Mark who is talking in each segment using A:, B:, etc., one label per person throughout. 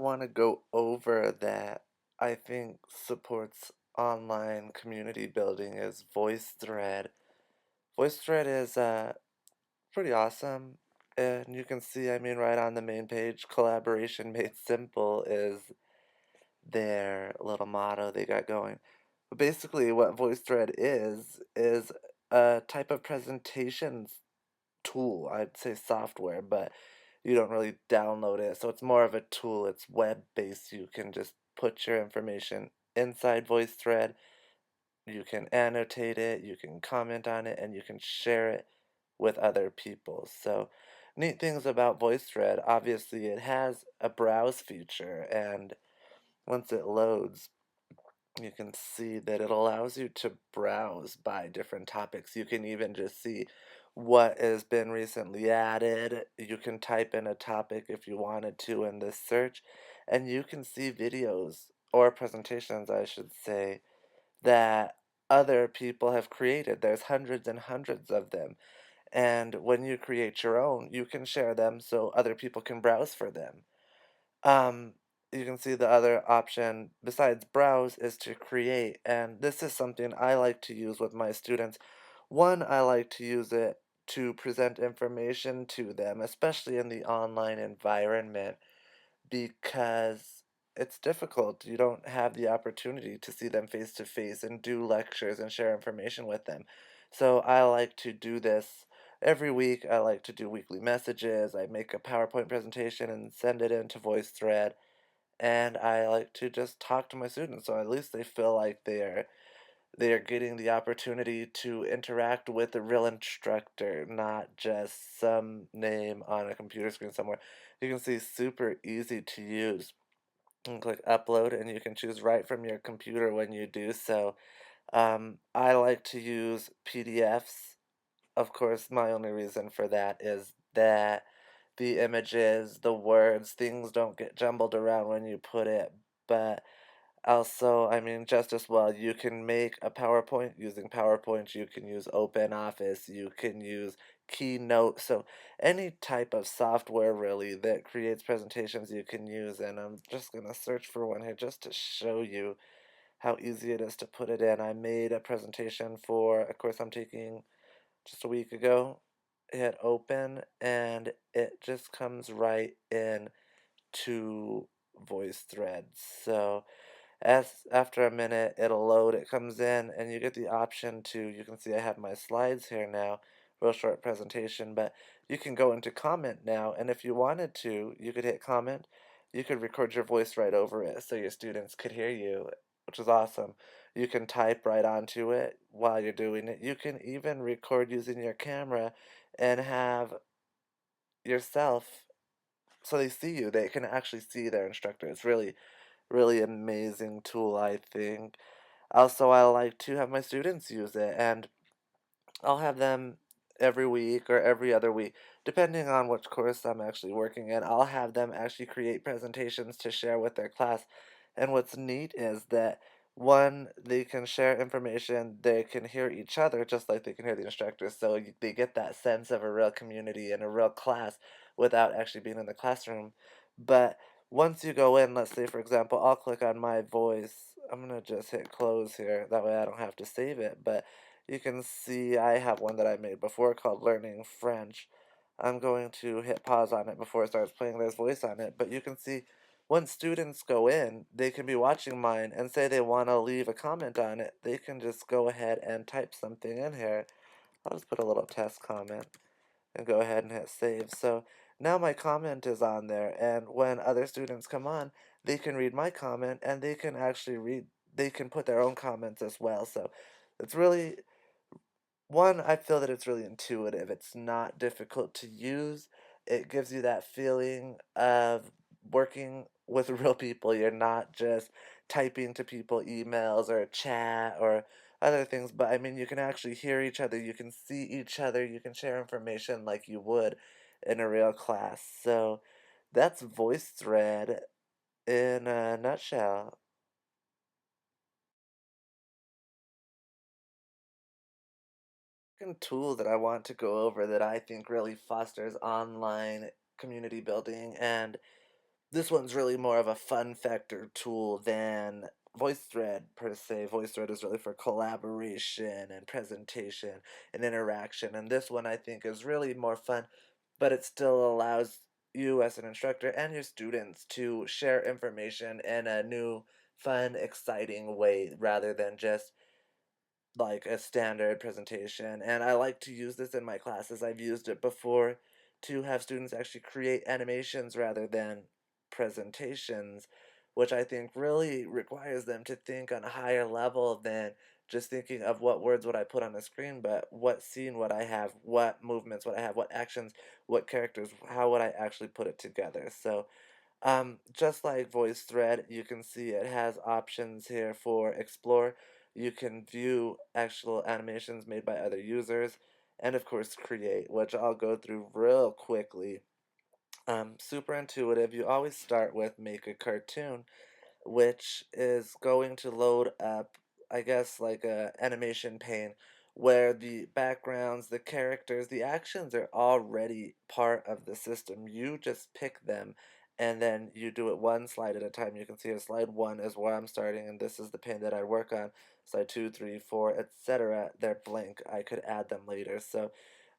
A: I want to go over that I think supports online community building is VoiceThread. VoiceThread is pretty awesome, and you can see, I mean, right on the main page, collaboration made simple is their little motto they got going. But basically, what VoiceThread is a type of presentations tool. I'd say software, but you don't really download it. So it's more of a tool. It's web-based. You can just put your information inside VoiceThread. You can annotate it, you can comment on it, and you can share it with other people. So neat things about VoiceThread, obviously it has a browse feature, and once it loads, you can see that it allows you to browse by different topics. You can even just see what has been recently added. You can type in a topic if you wanted to in this search, and you can see videos or presentations, I should say, that other people have created. There's hundreds and hundreds of them. And when you create your own, you can share them so other people can browse for them. Um, you can see the other option besides browse is to create, and this is something I like to use with my students. One, I like to use it to present information to them, especially in the online environment, because it's difficult. You don't have the opportunity to see them face to face and do lectures and share information with them. So I like to do this every week. I like to do weekly messages. I make a PowerPoint presentation and send it into VoiceThread. And I like to just talk to my students so at least they feel like they're getting the opportunity to interact with a real instructor, not just some name on a computer screen somewhere. You can see super easy to use. You can click upload and you can choose right from your computer when you do so. I like to use PDFs. Of course, my only reason for that is that the images, the words, things don't get jumbled around when you put it, but also, I mean, just as well, you can make a PowerPoint using PowerPoint, you can use OpenOffice, you can use Keynote, so any type of software really that creates presentations you can use, and I'm just going to search for one here just to show you how easy it is to put it in. I made a presentation for a course I'm taking just a week ago. Hit open, and it just comes right in to VoiceThread. So as after a minute, it'll load, it comes in, and you get the option to, you can see I have my slides here now, real short presentation, but you can go into comment now, and if you wanted to, you could hit comment, you could record your voice right over it so your students could hear you, which is awesome. You can type right onto it while you're doing it. You can even record using your camera and have yourself, so they see you, they can actually see their instructor. It's really amazing tool, I think. Also, I like to have my students use it, and I'll have them every week or every other week, depending on which course I'm actually working in. I'll have them actually create presentations to share with their class. And what's neat is that one, they can share information, they can hear each other just like they can hear the instructors, so they get that sense of a real community and a real class without actually being in the classroom. But once you go in, let's say for example, I'll click on my voice. I'm gonna just hit close here, that way I don't have to save it, but you can see I have one that I made before called Learning French. I'm going to hit pause on it before it starts playing. There's voice on it, but you can see when students go in, they can be watching mine and say they want to leave a comment on it. They can just go ahead and type something in here. I'll just put a little test comment and go ahead and hit save. So now my comment is on there, and when other students come on, they can read my comment and they can actually they can put their own comments as well. So it's really one, I feel that it's really intuitive. It's not difficult to use. It gives you that feeling of working with real people. You're not just typing to people emails or chat or other things, but I mean, you can actually hear each other, you can see each other, you can share information like you would in a real class. So that's VoiceThread in a nutshell. Second tool that I want to go over that I think really fosters online community building and this one's really more of a fun factor tool than VoiceThread per se. VoiceThread is really for collaboration and presentation and interaction, and this one I think is really more fun, but it still allows you as an instructor and your students to share information in a new, fun, exciting way rather than just like a standard presentation. And I like to use this in my classes. I've used it before to have students actually create animations rather than presentations, which I think really requires them to think on a higher level than just thinking of what words would I put on the screen, but what scene would I have, what movements would I have, what actions, what characters, how would I actually put it together. So just like VoiceThread, you can see it has options here for Explore. You can view actual animations made by other users, and of course Create, which I'll go through real quickly. Super intuitive. You always start with Make a Cartoon, which is going to load up, I guess, like a animation pane where the backgrounds, the characters, the actions are already part of the system. You just pick them and then you do it one slide at a time. You can see a slide one is where I'm starting, and this is the pane that I work on. Slide two, three, four, etc. They're blank. I could add them later. So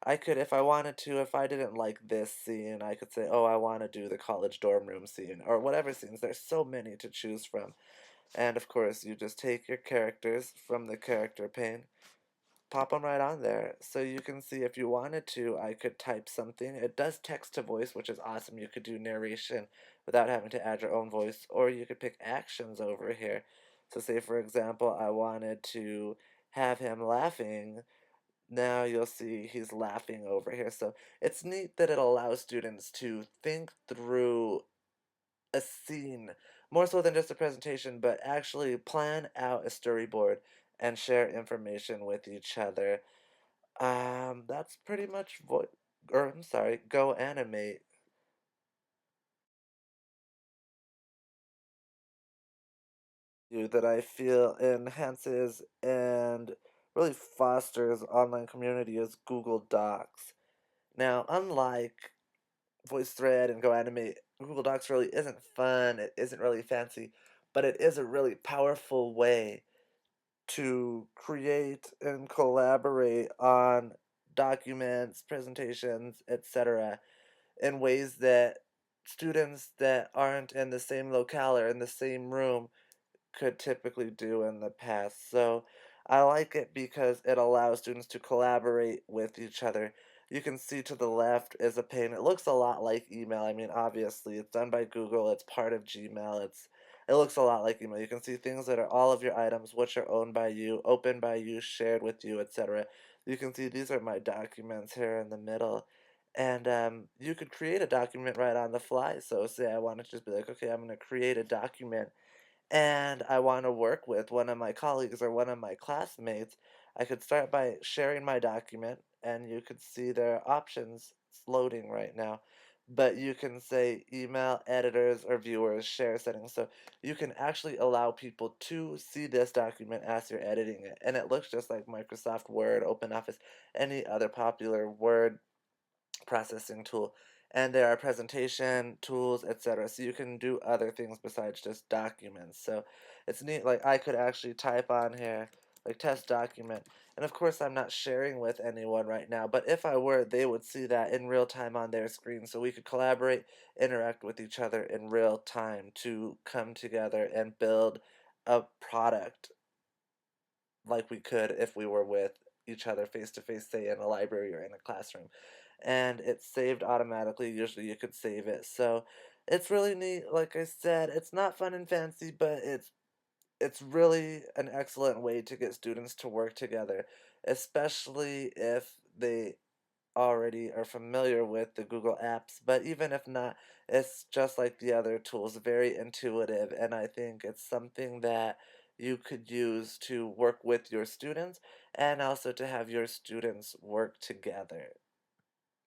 A: I could, if I wanted to, if I didn't like this scene, I could say, oh, I want to do the college dorm room scene, or whatever scenes. There's so many to choose from. And of course, you just take your characters from the character pane, pop them right on there. So you can see if you wanted to, I could type something. It does text to voice, which is awesome. You could do narration without having to add your own voice, or you could pick actions over here. So say, for example, I wanted to have him laughing. Now you'll see he's laughing over here. So it's neat that it allows students to think through a scene more so than just a presentation, but actually plan out a storyboard and share information with each other. That's pretty much I'm sorry, GoAnimate. You that I feel enhances and really fosters online community is Google Docs. Now, unlike VoiceThread and GoAnimate, Google Docs really isn't fun, it isn't really fancy, but it is a really powerful way to create and collaborate on documents, presentations, etc., in ways that students that aren't in the same locale or in the same room could typically do in the past. So I like it because it allows students to collaborate with each other. You can see to the left is a pane. It looks a lot like email. I mean, obviously, it's done by Google. It's part of Gmail. It looks a lot like email. You can see things that are all of your items, which are owned by you, opened by you, shared with you, etc. You can see these are my documents here in the middle. And you could create a document right on the fly. So say I want to just be like, okay, I'm going to create a document and I want to work with one of my colleagues or one of my classmates, I could start by sharing my document, and you could see there are options. It's loading right now. But you can say email, editors, or viewers, share settings. So you can actually allow people to see this document as you're editing it. And it looks just like Microsoft Word, OpenOffice, any other popular Word processing tool, and there are presentation tools, etc. So you can do other things besides just documents. So it's neat. Like I could actually type on here like test document, and of course I'm not sharing with anyone right now, but if I were, they would see that in real time on their screen, so we could collaborate, interact with each other in real time to come together and build a product like we could if we were with each other face to face, say in a library or in a classroom. And it's saved automatically. Usually you could save it. So it's really neat. Like I said, it's not fun and fancy, but it's really an excellent way to get students to work together, especially if they already are familiar with the Google apps, but even if not, it's just like the other tools, very intuitive, and I think it's something that you could use to work with your students and also to have your students work together.